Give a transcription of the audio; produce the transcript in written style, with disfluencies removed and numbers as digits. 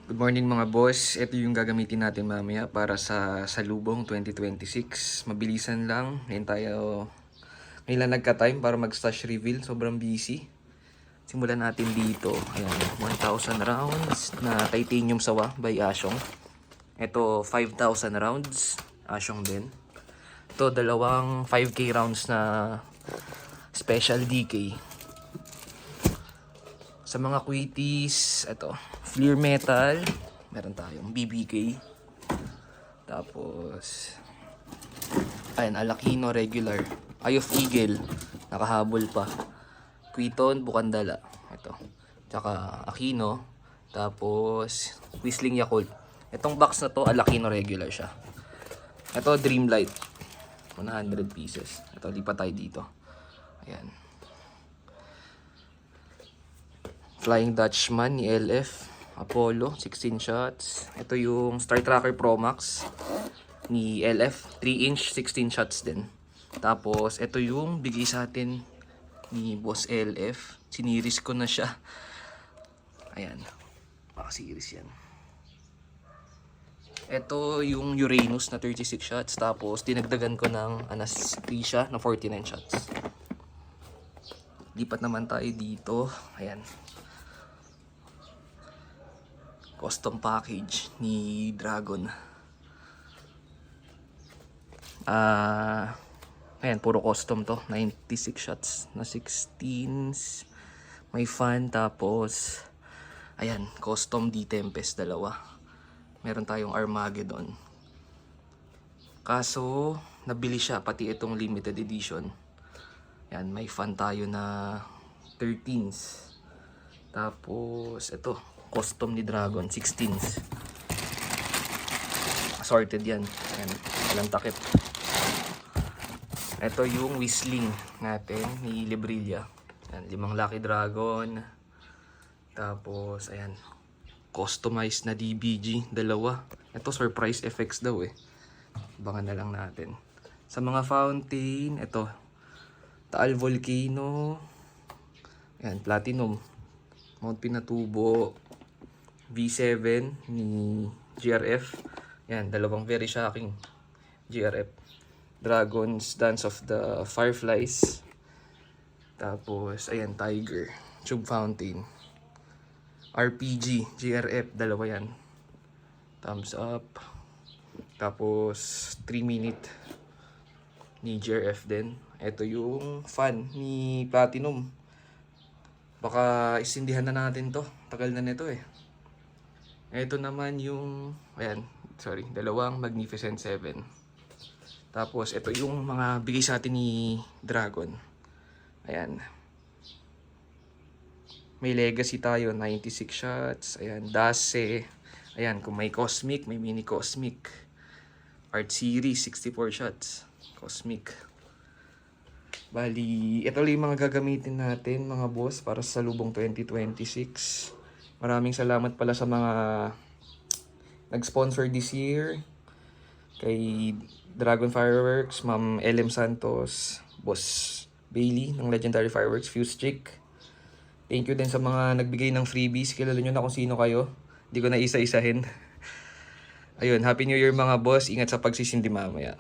Good morning mga boss. Ito yung gagamitin natin mamaya para sa Salubong 2026. Mabilisan lang. Ngayon lang nagka-time para mag-stash reveal. Sobrang busy. Simulan natin dito. Ayan, 1,000 rounds na titanium sawa by Asyong. Ito 5,000 rounds. Asyong din. Ito dalawang 5K rounds na special DK. Sa mga quitties, ito, Fleer Metal, meron tayong BBK. Tapos, ayan, Alakino regular. Eye of Eagle, nakahabol pa. Quiton, Bukandala, ito. Tsaka Aquino, tapos Whistling Yakult. Itong box na to, Alakino regular siya. Ito, Dreamlight, 100 pieces. Ito, lipat tayo dito. Ayan. Flying Dutchman ni LF, Apollo, 16 shots. Ito yung Star Tracker Pro Max ni LF, 3-inch, 16 shots din. Tapos, ito yung bigay sa atin ni Boss LF. Siniris ko na siya. Ayan. Series yan. Ito yung Uranus na 36 shots. Tapos, dinagdagan ko ng Anastasia na 49 shots. Lipat naman tayo dito. Ayan. Custom package ni Dragon. Ayan, puro custom to. 96 shots na 16s. May fan. Tapos, ayan, custom D-Tempest, dalawa. Meron tayong Armageddon. Kaso, nabili siya, pati itong limited edition. Ayan, may fan tayo na 13s. Tapos, ito, custom ni Dragon, 16s. Assorted yan. Ayan, walang takip. Ito yung Whistling natin ni Librilla. Ayan, 5 Lucky Dragon. Tapos, ayan, customized na DBG, dalawa. Ito, surprise effects daw eh. Abangan na lang natin. Sa mga fountain, ito, Taal Volcano. Ayan, Platinum. Mount Pinatubo. V7 ni GRF. Yan, dalawang very shocking GRF. Dragon's Dance of the Fireflies. Tapos, ayan, Tiger. Tube Fountain. RPG, GRF, dalawa yan. Thumbs up. Tapos, 3 minute ni GRF din. Ito yung fan ni Platinum. Baka isindihan na natin to. Tagal na nito eh. Ito naman yung, ayan, dalawang Magnificent 7. Tapos, ito yung mga bigay sa atin ni Dragon. Ayan. May Legacy tayo, 96 shots. Ayan, Dase. Ayan, kung may Cosmic, may Mini Cosmic. Art Series, 64 shots. Cosmic. Bali, ito lang yung mga gagamitin natin, mga boss, para sa Salubong 2026. Maraming salamat pala sa mga nag-sponsor this year. Kay Dragon Fireworks, Ma'am LM Santos, Boss Bailey ng Legendary Fireworks, Fuse Chick. Thank you din sa mga nagbigay ng freebies. Kilala nyo na kung sino kayo. Hindi ko na isa-isahin. Ayun, Happy New Year mga boss. Ingat sa pagsisindi mamaya.